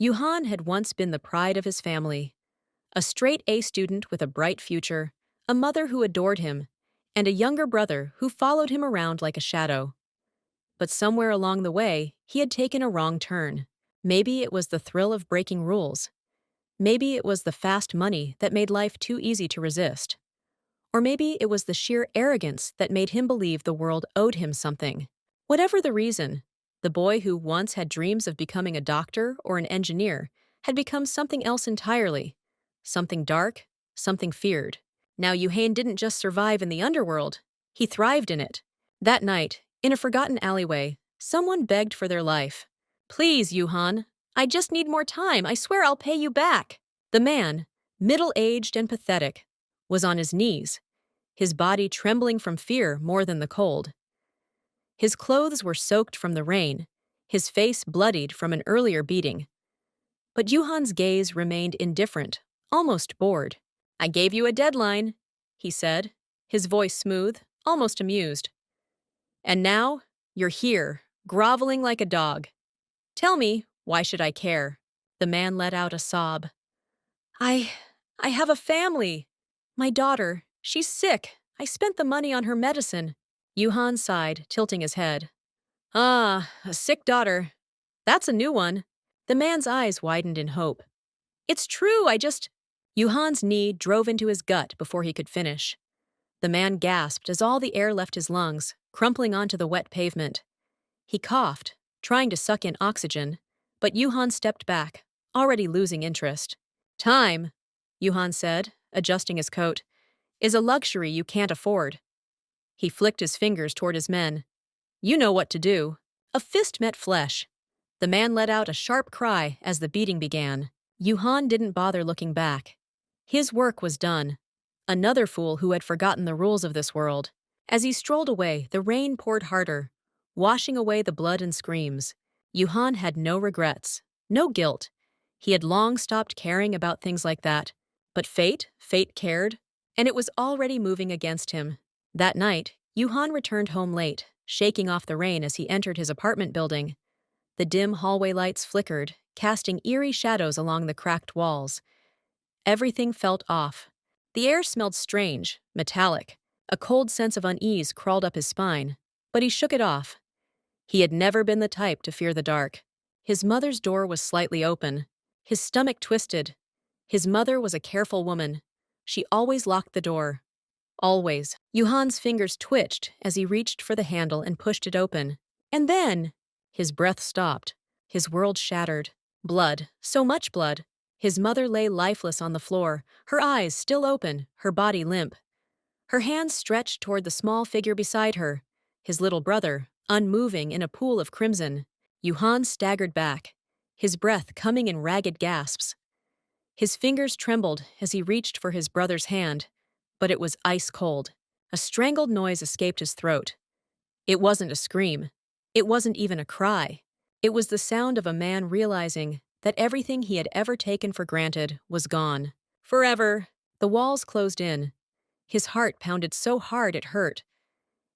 Yuhan had once been the pride of his family, a straight A student with a bright future, a mother who adored him, and a younger brother who followed him around like a shadow. But somewhere along the way, he had taken a wrong turn. Maybe it was the thrill of breaking rules. Maybe it was the fast money that made life too easy to resist. Or maybe it was the sheer arrogance that made him believe the world owed him something. Whatever the reason, the boy who once had dreams of becoming a doctor or an engineer had become something else entirely. Something dark, something feared. Now Yuhane didn't just survive in the underworld, he thrived in it. That night, in a forgotten alleyway, someone begged for their life. "Please, Yuhan, I just need more time. I swear I'll pay you back." The man, middle-aged and pathetic, was on his knees, his body trembling from fear more than the cold. His clothes were soaked from the rain, his face bloodied from an earlier beating. But Yuhan's gaze remained indifferent, almost bored. "I gave you a deadline," he said, his voice smooth, almost amused. "And now, you're here, groveling like a dog. Tell me, why should I care?" The man let out a sob. I... I have a family. My daughter, she's sick. I spent the money on her medicine." Yuhan sighed, tilting his head. "Ah, a sick daughter. That's a new one." The man's eyes widened in hope. "It's true, Yuhan's knee drove into his gut before he could finish. The man gasped as all the air left his lungs, crumpling onto the wet pavement. He coughed, trying to suck in oxygen, but Yuhan stepped back, already losing interest. "Time," Yuhan said, adjusting his coat, "is a luxury you can't afford." He flicked his fingers toward his men. "You know what to do." A fist met flesh. The man let out a sharp cry as the beating began. Yuhan didn't bother looking back. His work was done. Another fool who had forgotten the rules of this world. As he strolled away, the rain poured harder, washing away the blood and screams. Yuhan had no regrets, no guilt. He had long stopped caring about things like that. But fate cared, and it was already moving against him. That night, Yuhan returned home late, shaking off the rain as he entered his apartment building. The dim hallway lights flickered, casting eerie shadows along the cracked walls. Everything felt off. The air smelled strange, metallic. A cold sense of unease crawled up his spine, but he shook it off. He had never been the type to fear the dark. His mother's door was slightly open. His stomach twisted. His mother was a careful woman. She always locked the door. Always. Yuhan's fingers twitched as he reached for the handle and pushed it open. And then, his breath stopped. His world shattered. Blood, so much blood. His mother lay lifeless on the floor, her eyes still open, her body limp. Her hands stretched toward the small figure beside her, his little brother, unmoving in a pool of crimson. Yuhan staggered back, his breath coming in ragged gasps. His fingers trembled as he reached for his brother's hand, but it was ice cold. A strangled noise escaped his throat. It wasn't a scream. It wasn't even a cry. It was the sound of a man realizing that everything he had ever taken for granted was gone. Forever. The walls closed in. His heart pounded so hard it hurt.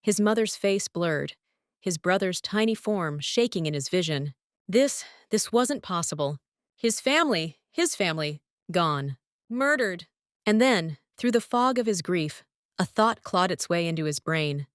His mother's face blurred, his brother's tiny form shaking in his vision. This wasn't possible. His family, gone. Murdered. And then, through the fog of his grief, a thought clawed its way into his brain.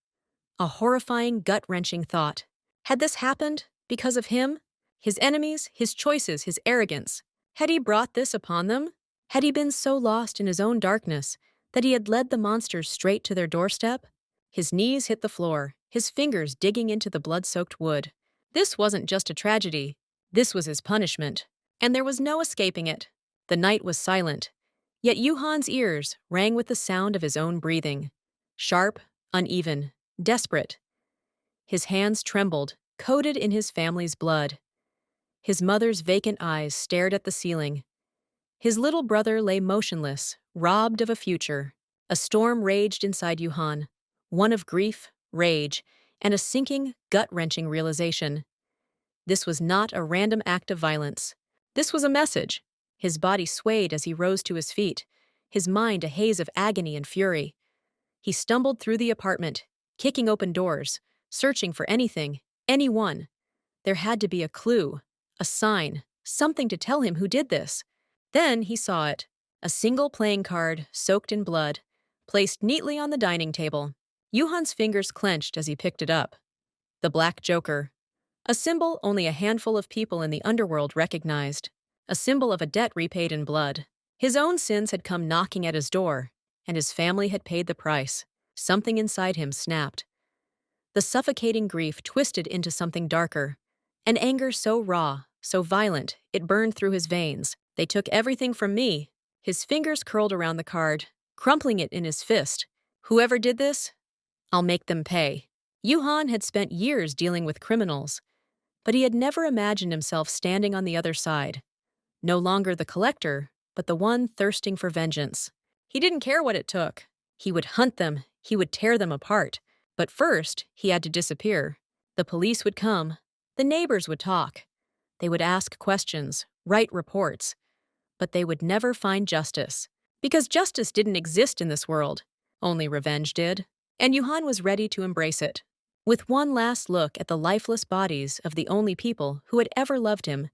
A horrifying, gut-wrenching thought. Had this happened because of him? His enemies, his choices, his arrogance. Had he brought this upon them? Had he been so lost in his own darkness that he had led the monsters straight to their doorstep? His knees hit the floor, his fingers digging into the blood-soaked wood. This wasn't just a tragedy. This was his punishment. And there was no escaping it. The night was silent. Yet Yuhan's ears rang with the sound of his own breathing. Sharp, uneven, desperate. His hands trembled, coated in his family's blood. His mother's vacant eyes stared at the ceiling. His little brother lay motionless, robbed of a future. A storm raged inside Yuhan, one of grief, rage, and a sinking, gut-wrenching realization. This was not a random act of violence. This was a message. His body swayed as he rose to his feet, his mind a haze of agony and fury. He stumbled through the apartment, kicking open doors, searching for anything, anyone. There had to be a clue, a sign, something to tell him who did this. Then he saw it, a single playing card, soaked in blood, placed neatly on the dining table. Yuhan's fingers clenched as he picked it up. The Black Joker. A symbol only a handful of people in the underworld recognized. A symbol of a debt repaid in blood. His own sins had come knocking at his door, and his family had paid the price. Something inside him snapped. The suffocating grief twisted into something darker. An anger so raw, so violent, it burned through his veins. They took everything from me. His fingers curled around the card, crumpling it in his fist. Whoever did this, I'll make them pay. Yuhan had spent years dealing with criminals, but he had never imagined himself standing on the other side. No longer the collector, but the one thirsting for vengeance. He didn't care what it took. He would hunt them, he would tear them apart. But first, he had to disappear. The police would come. The neighbors would talk. They would ask questions, write reports. But they would never find justice. Because justice didn't exist in this world. Only revenge did. And Yuhan was ready to embrace it. With one last look at the lifeless bodies of the only people who had ever loved him,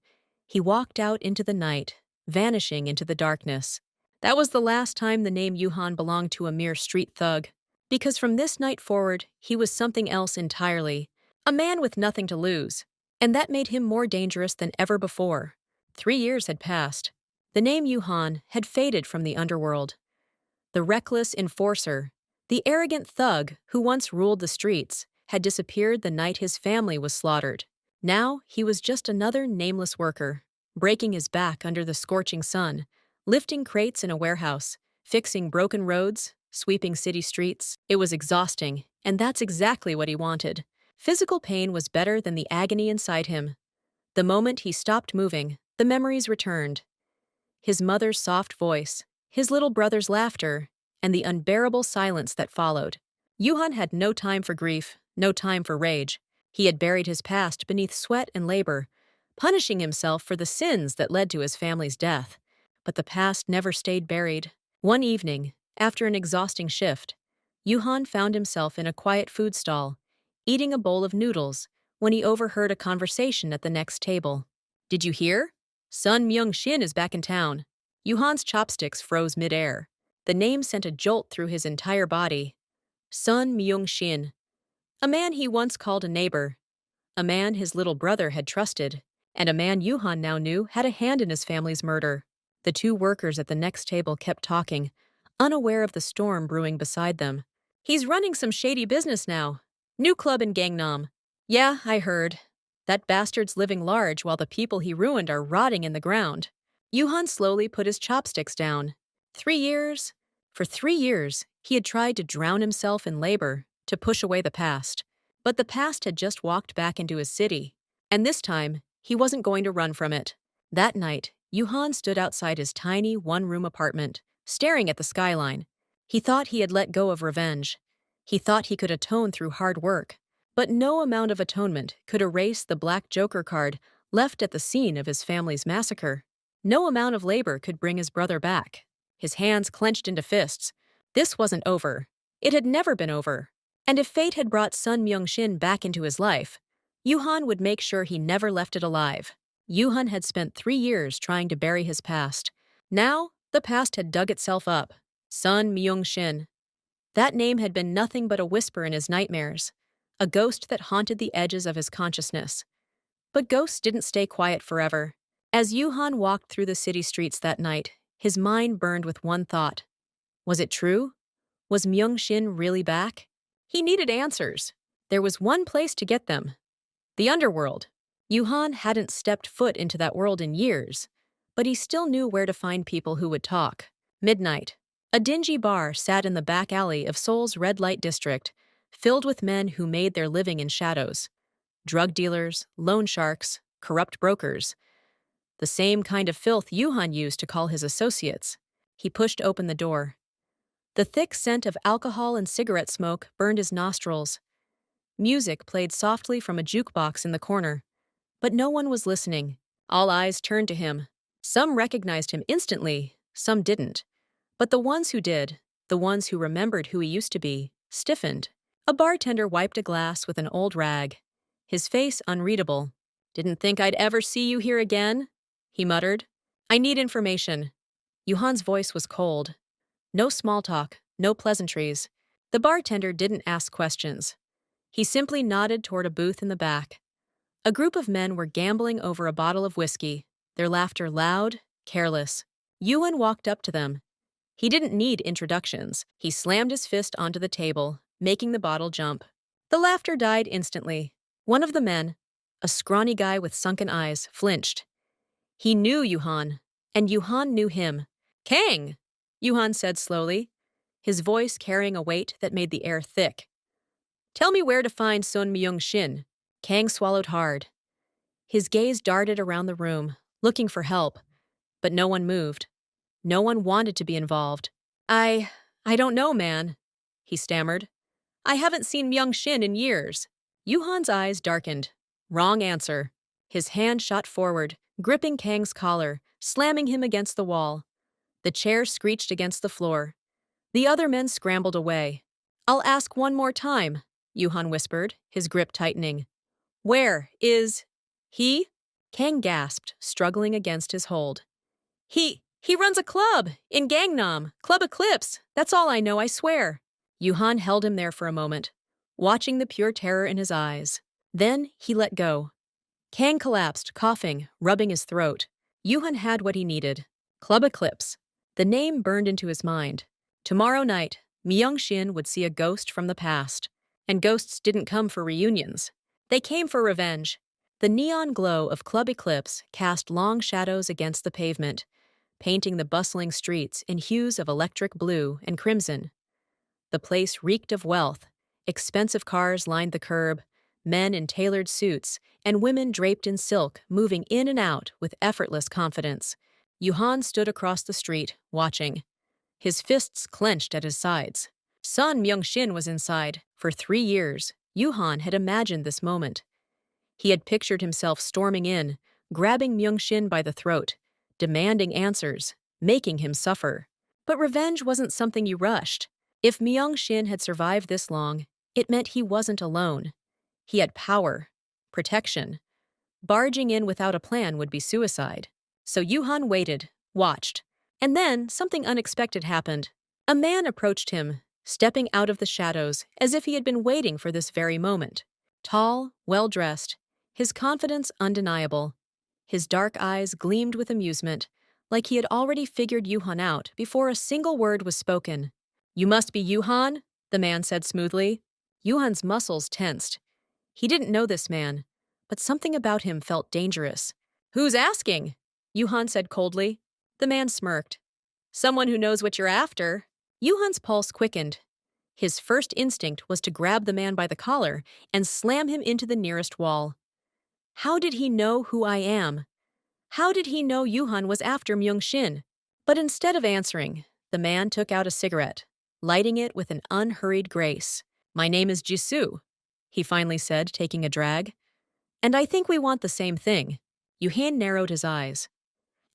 he walked out into the night, vanishing into the darkness. That was the last time the name Yuhan belonged to a mere street thug. Because from this night forward, he was something else entirely. A man with nothing to lose. And that made him more dangerous than ever before. 3 years had passed. The name Yuhan had faded from the underworld. The reckless enforcer, the arrogant thug who once ruled the streets, had disappeared the night his family was slaughtered. Now he was just another nameless worker, breaking his back under the scorching sun, lifting crates in a warehouse, fixing broken roads, sweeping city streets. It was exhausting, and that's exactly what he wanted. Physical pain was better than the agony inside him. The moment he stopped moving, the memories returned. His mother's soft voice, his little brother's laughter, and the unbearable silence that followed. Yuhan had no time for grief, no time for rage. He had buried his past beneath sweat and labor, punishing himself for the sins that led to his family's death. But the past never stayed buried. One evening, after an exhausting shift, Yuhan found himself in a quiet food stall, eating a bowl of noodles, when he overheard a conversation at the next table. Did you hear? Sun Myung-shin is back in town. Yuhan's chopsticks froze midair. The name sent a jolt through his entire body. Sun Myung-shin. A man he once called a neighbor. A man his little brother had trusted. And a man Yuhan now knew had a hand in his family's murder. The two workers at the next table kept talking, unaware of the storm brewing beside them. He's running some shady business now. New club in Gangnam. Yeah, I heard. That bastard's living large while the people he ruined are rotting in the ground. Yuhan slowly put his chopsticks down. 3 years? For 3 years, he had tried to drown himself in labor, to push away the past. But the past had just walked back into his city. And this time, he wasn't going to run from it. That night, Yuhan stood outside his tiny one-room apartment, staring at the skyline. He thought he had let go of revenge. He thought he could atone through hard work. But no amount of atonement could erase the Black Joker card left at the scene of his family's massacre. No amount of labor could bring his brother back. His hands clenched into fists. This wasn't over. It had never been over. And if fate had brought Sun Myung-shin back into his life, Yuhan would make sure he never left it alive. Yuhan had spent 3 years trying to bury his past. Now, the past had dug itself up. Sun Myung-shin. That name had been nothing but a whisper in his nightmares, a ghost that haunted the edges of his consciousness. But ghosts didn't stay quiet forever. As Yuhan walked through the city streets that night, his mind burned with one thought. Was it true? Was Myung-shin really back? He needed answers. There was one place to get them. The underworld. Yuhan hadn't stepped foot into that world in years, but he still knew where to find people who would talk. Midnight. A dingy bar sat in the back alley of Seoul's red light district, filled with men who made their living in shadows. Drug dealers, loan sharks, corrupt brokers. The same kind of filth Yuhan used to call his associates. He pushed open the door. The thick scent of alcohol and cigarette smoke burned his nostrils. Music played softly from a jukebox in the corner. But no one was listening. All eyes turned to him. Some recognized him instantly, some didn't. But the ones who did, the ones who remembered who he used to be, stiffened. A bartender wiped a glass with an old rag. His face unreadable. Didn't think I'd ever see you here again? he muttered. I need information. Yuhan's voice was cold. No small talk, no pleasantries. The bartender didn't ask questions. He simply nodded toward a booth in the back. A group of men were gambling over a bottle of whiskey, their laughter loud, careless. Yuan walked up to them. He didn't need introductions. He slammed his fist onto the table, making the bottle jump. The laughter died instantly. One of the men, a scrawny guy with sunken eyes, flinched. He knew Yuhan, and Yuhan knew him. Kang! Yuhan said slowly, his voice carrying a weight that made the air thick. Tell me where to find Sun Myung-shin. Kang swallowed hard. His gaze darted around the room, looking for help, but no one moved. No one wanted to be involved. I don't know, man, he stammered. I haven't seen Myung-shin in years. Yuhan's eyes darkened. Wrong answer. His hand shot forward, gripping Kang's collar, slamming him against the wall. The chair screeched against the floor. The other men scrambled away. I'll ask one more time, Yuhan whispered, his grip tightening. Where is he? Kang gasped, struggling against his hold. He runs a club in Gangnam, Club Eclipse. That's all I know, I swear. Yuhan held him there for a moment, watching the pure terror in his eyes. Then he let go. Kang collapsed, coughing, rubbing his throat. Yuhan had what he needed. Club Eclipse. The name burned into his mind. Tomorrow night, Myung-shin would see a ghost from the past. And ghosts didn't come for reunions. They came for revenge. The neon glow of Club Eclipse cast long shadows against the pavement, painting the bustling streets in hues of electric blue and crimson. The place reeked of wealth. Expensive cars lined the curb, men in tailored suits, and women draped in silk moving in and out with effortless confidence. Yuhan stood across the street, watching. His fists clenched at his sides. Sun Myung-shin was inside. For 3 years, Yuhan had imagined this moment. He had pictured himself storming in, grabbing Myung-shin by the throat, demanding answers, making him suffer. But revenge wasn't something you rushed. If Myung-shin had survived this long, it meant he wasn't alone. He had power, protection. Barging in without a plan would be suicide. So Yuhan waited, watched. And then something unexpected happened. A man approached him, stepping out of the shadows as if he had been waiting for this very moment. Tall, well-dressed, his confidence undeniable. His dark eyes gleamed with amusement, like he had already figured Yuhan out before a single word was spoken. You must be Yuhan, the man said smoothly. Yuhan's muscles tensed. He didn't know this man, but something about him felt dangerous. Who's asking? Yuhan said coldly. The man smirked. Someone who knows what you're after. Yuhan's pulse quickened. His first instinct was to grab the man by the collar and slam him into the nearest wall. How did he know who I am? How did he know Yuhan was after Myung-shin? But instead of answering, the man took out a cigarette, lighting it with an unhurried grace. My name is Jisoo, he finally said, taking a drag. And I think we want the same thing. Yuhan narrowed his eyes.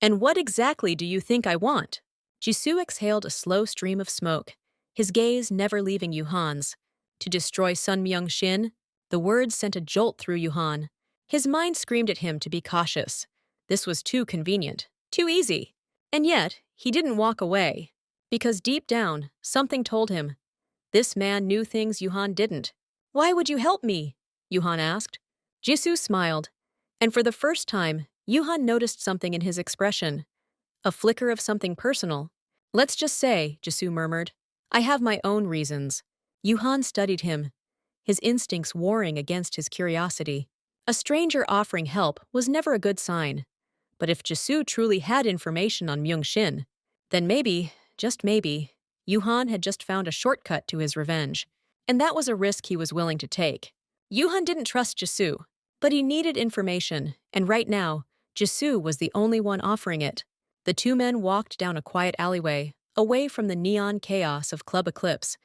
And what exactly do you think I want? Jisoo exhaled a slow stream of smoke, his gaze never leaving Yuhan's. To destroy Sun Myung-shin? The words sent a jolt through Yuhan. His mind screamed at him to be cautious. This was too convenient, too easy. And yet, he didn't walk away. Because deep down, something told him. This man knew things Yuhan didn't. Why would you help me? Yuhan asked. Jisoo smiled. And for the first time, Yuhan noticed something in his expression. A flicker of something personal. Let's just say, Jisoo murmured, I have my own reasons. Yuhan studied him, his instincts warring against his curiosity. A stranger offering help was never a good sign. But if Jisoo truly had information on Myung-shin, then maybe, just maybe, Yuhan had just found a shortcut to his revenge. And that was a risk he was willing to take. Yuhan didn't trust Jisoo, but he needed information, and right now, Jisoo was the only one offering it. The two men walked down a quiet alleyway, away from the neon chaos of Club Eclipse.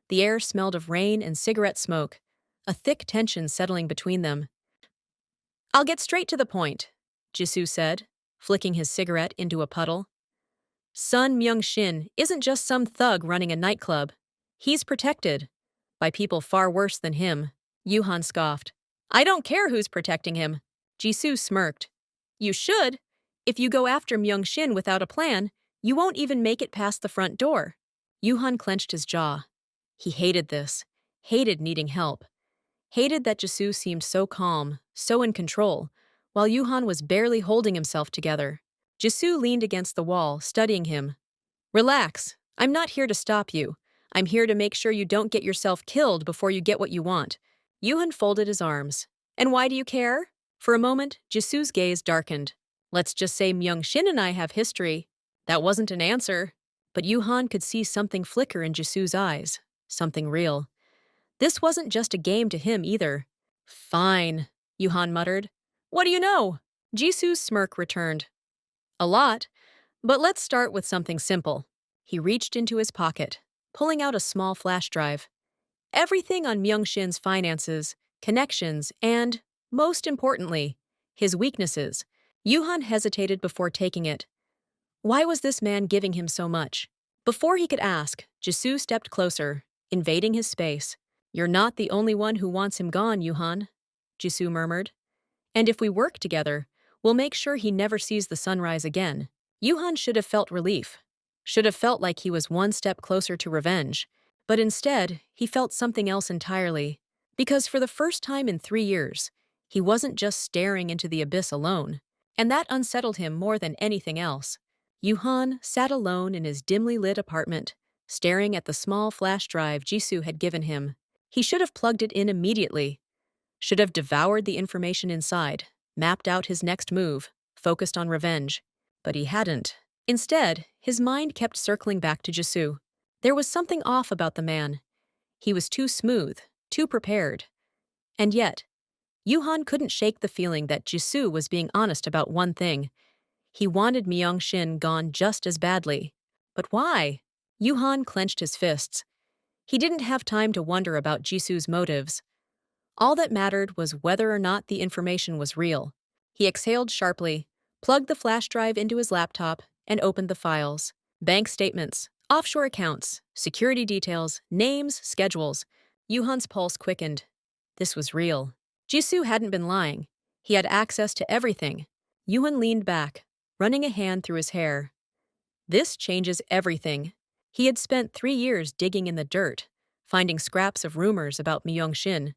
The air smelled of rain and cigarette smoke, a thick tension settling between them. I'll get straight to the point, Jisoo said, flicking his cigarette into a puddle. Sun Myung-shin isn't just some thug running a nightclub. He's protected. By people far worse than him. Yuhan scoffed. I don't care who's protecting him. Jisoo smirked. You should. If you go after Myung-shin without a plan, you won't even make it past the front door. Yuhan clenched his jaw. He hated this, hated needing help, hated that Jisoo seemed so calm, so in control, while Yuhan was barely holding himself together. Jisoo leaned against the wall, studying him. Relax. I'm not here to stop you. I'm here to make sure you don't get yourself killed before you get what you want. Yuhan folded his arms. And why do you care? For a moment, Jisoo's gaze darkened. Let's just say Myung-shin and I have history. That wasn't an answer. But Yuhan could see something flicker in Jisoo's eyes. Something real. This wasn't just a game to him either. Fine, Yuhan muttered. What do you know? Jisoo's smirk returned. A lot. But let's start with something simple. He reached into his pocket, pulling out a small flash drive. Everything on Myung-shin's finances, connections, and, most importantly, his weaknesses. Yuhan hesitated before taking it. Why was this man giving him so much? Before he could ask, Jisoo stepped closer, invading his space. You're not the only one who wants him gone, Yuhan, Jisoo murmured. And if we work together, we'll make sure he never sees the sunrise again. Yuhan should have felt relief, should have felt like he was one step closer to revenge, but instead, he felt something else entirely. Because for the first time in 3 years, he wasn't just staring into the abyss alone, and that unsettled him more than anything else. Yuhan sat alone in his dimly lit apartment, staring at the small flash drive Jisoo had given him. He should have plugged it in immediately, should have devoured the information inside, mapped out his next move, focused on revenge. But he hadn't. Instead, his mind kept circling back to Jisoo. There was something off about the man. He was too smooth, too prepared. And yet, Yuhan couldn't shake the feeling that Jisoo was being honest about one thing. He wanted Myung-shin gone just as badly. But why? Yuhan clenched his fists. He didn't have time to wonder about Jisoo's motives. All that mattered was whether or not the information was real. He exhaled sharply, plugged the flash drive into his laptop, and opened the files. Bank statements, offshore accounts, security details, names, schedules. Yuhan's pulse quickened. This was real. Jisoo hadn't been lying. He had access to everything. Yuhan leaned back, running a hand through his hair. This changes everything. He had spent 3 years digging in the dirt, finding scraps of rumors about Myung-shin.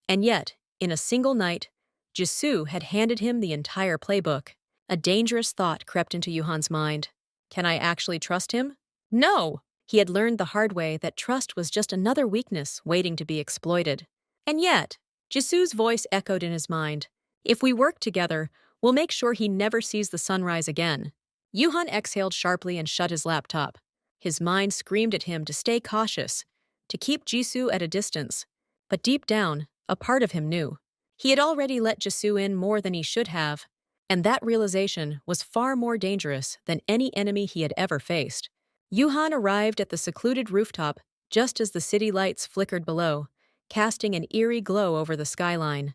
And yet, in a single night, Jisoo had handed him the entire playbook. A dangerous thought crept into Yuhan's mind. Can I actually trust him? No! He had learned the hard way that trust was just another weakness waiting to be exploited. And yet, Jisoo's voice echoed in his mind. If we work together, we'll make sure he never sees the sunrise again. Yuhan exhaled sharply and shut his laptop. His mind screamed at him to stay cautious, to keep Jisoo at a distance. But deep down, a part of him knew. He had already let Jisoo in more than he should have, and that realization was far more dangerous than any enemy he had ever faced. Yuhan arrived at the secluded rooftop just as the city lights flickered below, casting an eerie glow over the skyline.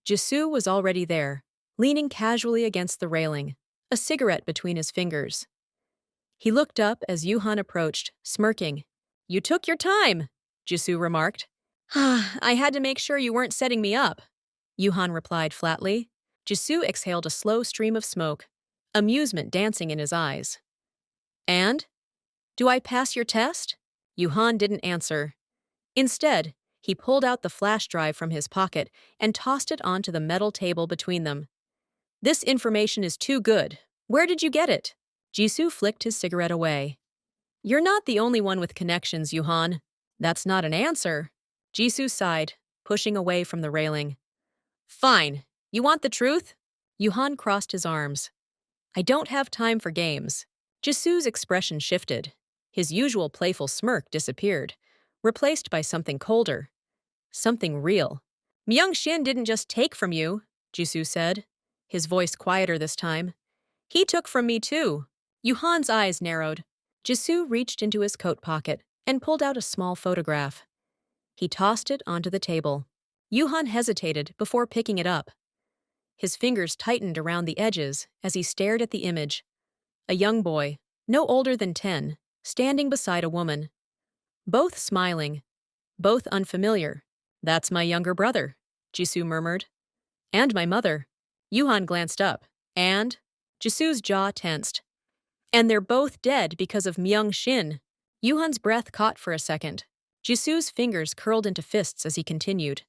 Jisoo was already there, leaning casually against the railing, a cigarette between his fingers. He looked up as Yuhan approached, smirking. You took your time, Jisoo remarked. I had to make sure you weren't setting me up, Yuhan replied flatly. Jisoo exhaled a slow stream of smoke, amusement dancing in his eyes. And? Do I pass your test? Yuhan didn't answer. Instead, he pulled out the flash drive from his pocket and tossed it onto the metal table between them. This information is too good. Where did you get it? Jisoo flicked his cigarette away. You're not the only one with connections, Yuhan. That's not an answer. Jisoo sighed, pushing away from the railing. Fine. You want the truth? Yuhan crossed his arms. I don't have time for games. Jisoo's expression shifted. His usual playful smirk disappeared, replaced by something colder. Something real. Myung-shin didn't just take from you, Jisoo said, his voice quieter this time. He took from me too. Yuhan's eyes narrowed. Jisoo reached into his coat pocket and pulled out a small photograph. He tossed it onto the table. Yuhan hesitated before picking it up. His fingers tightened around the edges as he stared at the image. A young boy, no older than 10, standing beside a woman. Both smiling, both unfamiliar. That's my younger brother, Jisoo murmured. And my mother. Yuhan glanced up. And? Jisu's jaw tensed. And they're both dead because of Myung Shin. Yuhan's breath caught for a second. Jisu's fingers curled into fists as he continued.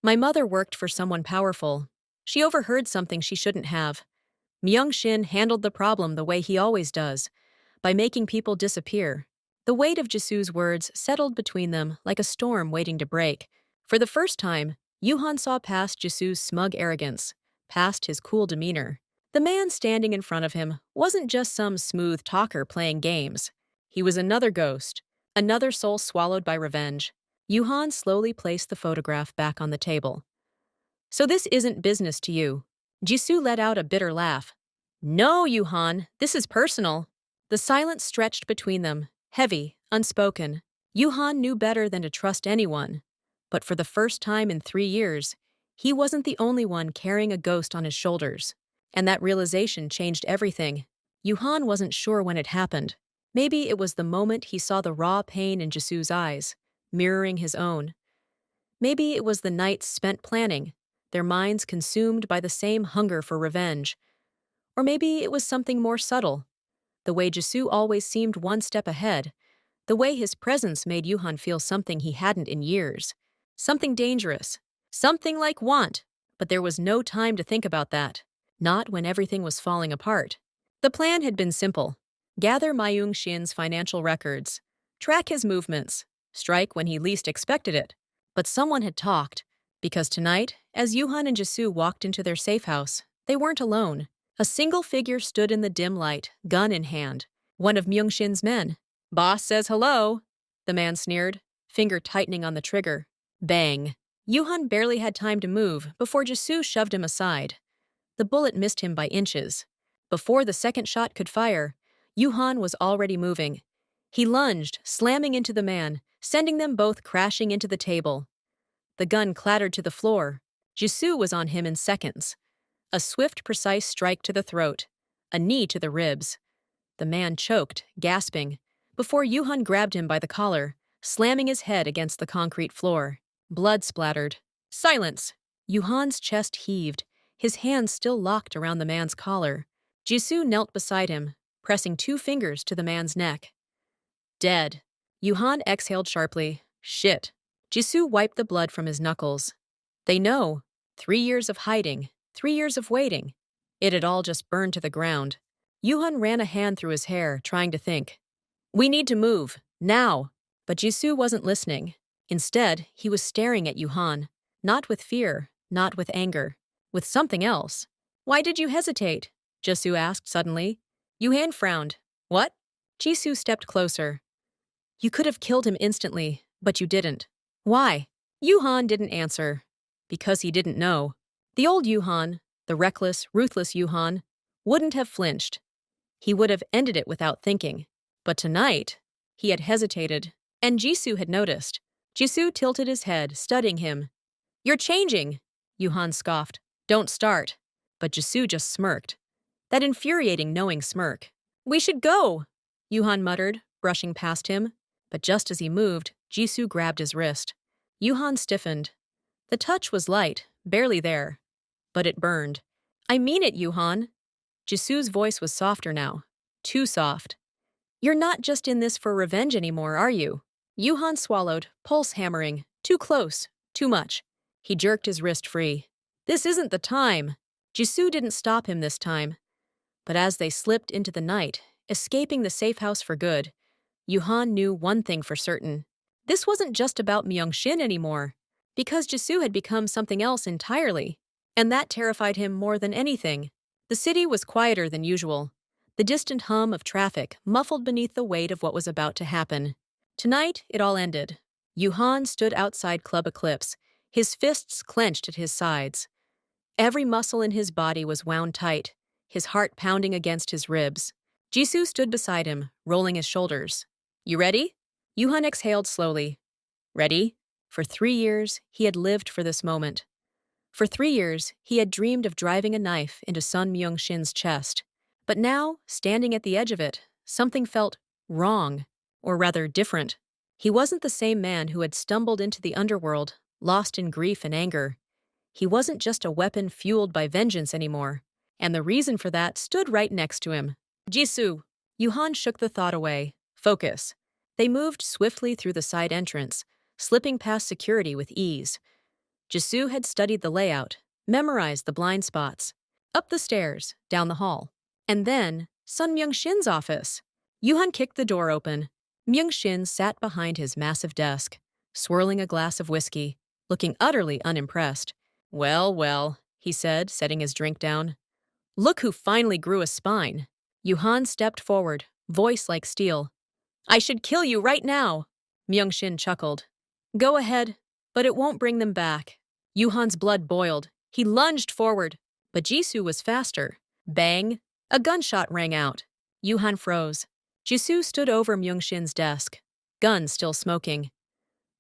My mother worked for someone powerful. She overheard something she shouldn't have. Myung Shin handled the problem the way he always does, by making people disappear. The weight of Jisu's words settled between them like a storm waiting to break. For the first time, Yuhan saw past Jisu's smug arrogance, past his cool demeanor. The man standing in front of him wasn't just some smooth talker playing games. He was another ghost, another soul swallowed by revenge. Yuhan slowly placed the photograph back on the table. So this isn't business to you. Jisoo let out a bitter laugh. No, Yuhan, this is personal. The silence stretched between them, heavy, unspoken. Yuhan knew better than to trust anyone. But for the first time in 3 years, he wasn't the only one carrying a ghost on his shoulders. And that realization changed everything. Yuhan wasn't sure when it happened. Maybe it was the moment he saw the raw pain in Jisoo's eyes, mirroring his own. Maybe it was the nights spent planning, their minds consumed by the same hunger for revenge. Or maybe it was something more subtle. The way Jisoo always seemed one step ahead. The way his presence made Yuhan feel something he hadn't in years. Something dangerous. Something like want. But there was no time to think about that. Not when everything was falling apart. The plan had been simple. Gather Myung Shin's financial records. Track his movements. Strike when he least expected it. But someone had talked. Because tonight, as Yuhan and Jisoo walked into their safe house, they weren't alone. A single figure stood in the dim light, gun in hand. One of Myung Shin's men. Boss says hello, the man sneered, finger tightening on the trigger. Bang. Yuhan barely had time to move before Jisoo shoved him aside. The bullet missed him by inches. Before the second shot could fire, Yuhan was already moving. He lunged, slamming into the man, sending them both crashing into the table. The gun clattered to the floor. Jisoo was on him in seconds. A swift, precise strike to the throat. A knee to the ribs. The man choked, gasping, before Yuhan grabbed him by the collar, slamming his head against the concrete floor. Blood splattered. Silence! Yuhan's chest heaved, his hands still locked around the man's collar. Jisoo knelt beside him, pressing 2 fingers to the man's neck. Dead. Yuhan exhaled sharply. Shit. Jisoo wiped the blood from his knuckles. They know. 3 years of hiding. 3 years of waiting. It had all just burned to the ground. Yuhan ran a hand through his hair, trying to think. We need to move. Now. But Jisoo wasn't listening. Instead, he was staring at Yuhan. Not with fear, not with anger. With something else. Why did you hesitate? Jisoo asked suddenly. Yuhan frowned. What? Jisoo stepped closer. You could have killed him instantly, but you didn't. Why? Yuhan didn't answer. Because he didn't know. The old Yuhan, the reckless, ruthless Yuhan, wouldn't have flinched. He would have ended it without thinking. But tonight, he had hesitated, and Jisoo had noticed. Jisoo tilted his head, studying him. You're changing, Yuhan scoffed. Don't start. But Jisoo just smirked. That infuriating, knowing smirk. We should go, Yuhan muttered, brushing past him. But just as he moved, Jisoo grabbed his wrist. Yuhan stiffened. The touch was light, barely there. But it burned. I mean it, Yuhan. Jisoo's voice was softer now. Too soft. You're not just in this for revenge anymore, are you? Yuhan swallowed, pulse hammering. Too close. Too much. He jerked his wrist free. This isn't the time. Jisoo didn't stop him this time. But as they slipped into the night, escaping the safe house for good, Yuhan knew one thing for certain. This wasn't just about Myung Shin anymore, because Jisoo had become something else entirely, and that terrified him more than anything. The city was quieter than usual, the distant hum of traffic muffled beneath the weight of what was about to happen. Tonight, it all ended. Yuhan stood outside Club Eclipse, his fists clenched at his sides. Every muscle in his body was wound tight, his heart pounding against his ribs. Jisoo stood beside him, rolling his shoulders. You ready? Yuhan exhaled slowly. Ready? For 3 years, he had lived for this moment. For 3 years, he had dreamed of driving a knife into Sun Myung Shin's chest. But now, standing at the edge of it, something felt wrong, or rather different. He wasn't the same man who had stumbled into the underworld, lost in grief and anger. He wasn't just a weapon fueled by vengeance anymore. And the reason for that stood right next to him. Jisoo. Yuhan shook the thought away. Focus. They moved swiftly through the side entrance, slipping past security with ease. Jisoo had studied the layout, memorized the blind spots. Up the stairs, down the hall. And then, Sun Myung-shin's office. Yuhan kicked the door open. Myung-shin sat behind his massive desk, swirling a glass of whiskey, looking utterly unimpressed. Well, well, he said, setting his drink down. Look who finally grew a spine. Yuhan stepped forward, voice like steel. I should kill you right now. Myung-shin chuckled. Go ahead, but it won't bring them back. Yuhan's blood boiled. He lunged forward, but Jisoo was faster. Bang! A gunshot rang out. Yuhan froze. Jisoo stood over Myung-shin's desk, gun still smoking.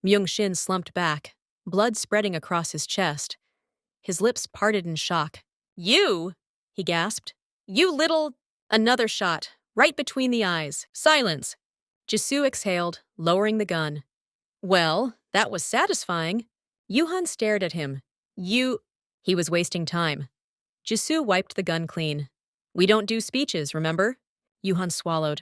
Myung-shin slumped back, blood spreading across his chest. His lips parted in shock. You? He gasped. You little… Another shot, right between the eyes. Silence. Jisoo exhaled, lowering the gun. Well, that was satisfying. Yuhan stared at him. He was wasting time. Jisoo wiped the gun clean. We don't do speeches, remember? Yuhan swallowed.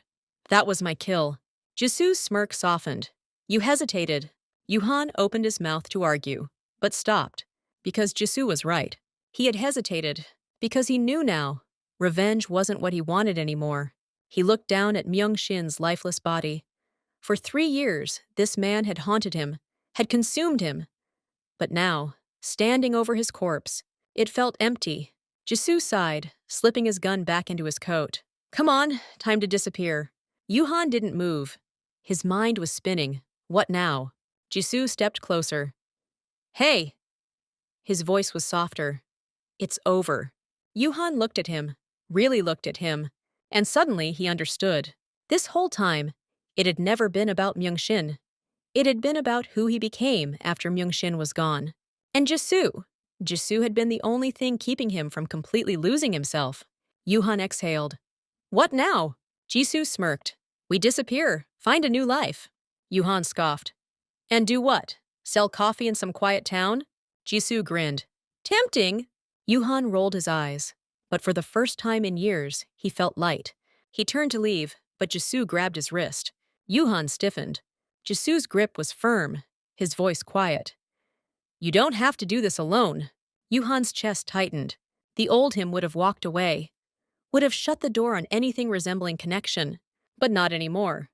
That was my kill. Jisoo's smirk softened. You hesitated. Yuhan opened his mouth to argue, but stopped, because Jisoo was right. He had hesitated, because he knew now. Revenge wasn't what he wanted anymore. He looked down at Myung-shin's lifeless body. For 3 years, this man had haunted him, had consumed him. But now, standing over his corpse, it felt empty. Jisoo sighed, slipping his gun back into his coat. Come on, time to disappear. Yuhan didn't move. His mind was spinning. What now? Jisoo stepped closer. Hey! His voice was softer. It's over. Yuhan looked at him, really looked at him, and suddenly he understood. This whole time, it had never been about Myung-shin. It had been about who he became after Myung-shin was gone. And Jisoo. Jisoo had been the only thing keeping him from completely losing himself. Yuhan exhaled. What now? Jisoo smirked. We disappear, find a new life. Yuhan scoffed. And do what? Sell coffee in some quiet town? Jisoo grinned. Tempting. Yuhan rolled his eyes. But for the first time in years, he felt light. He turned to leave, but Jisoo grabbed his wrist. Yuhan stiffened. Jisoo's grip was firm, his voice quiet. You don't have to do this alone. Yuhan's chest tightened. The old him would have walked away, would have shut the door on anything resembling connection, but not anymore.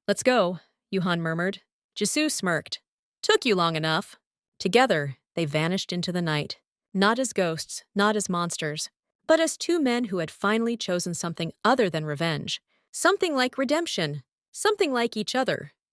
Let's go, Yuhan murmured. Jisoo smirked. Took you long enough. Together, they vanished into the night. Not as ghosts, not as monsters, but as 2 men who had finally chosen something other than revenge. Something like redemption. Something like each other.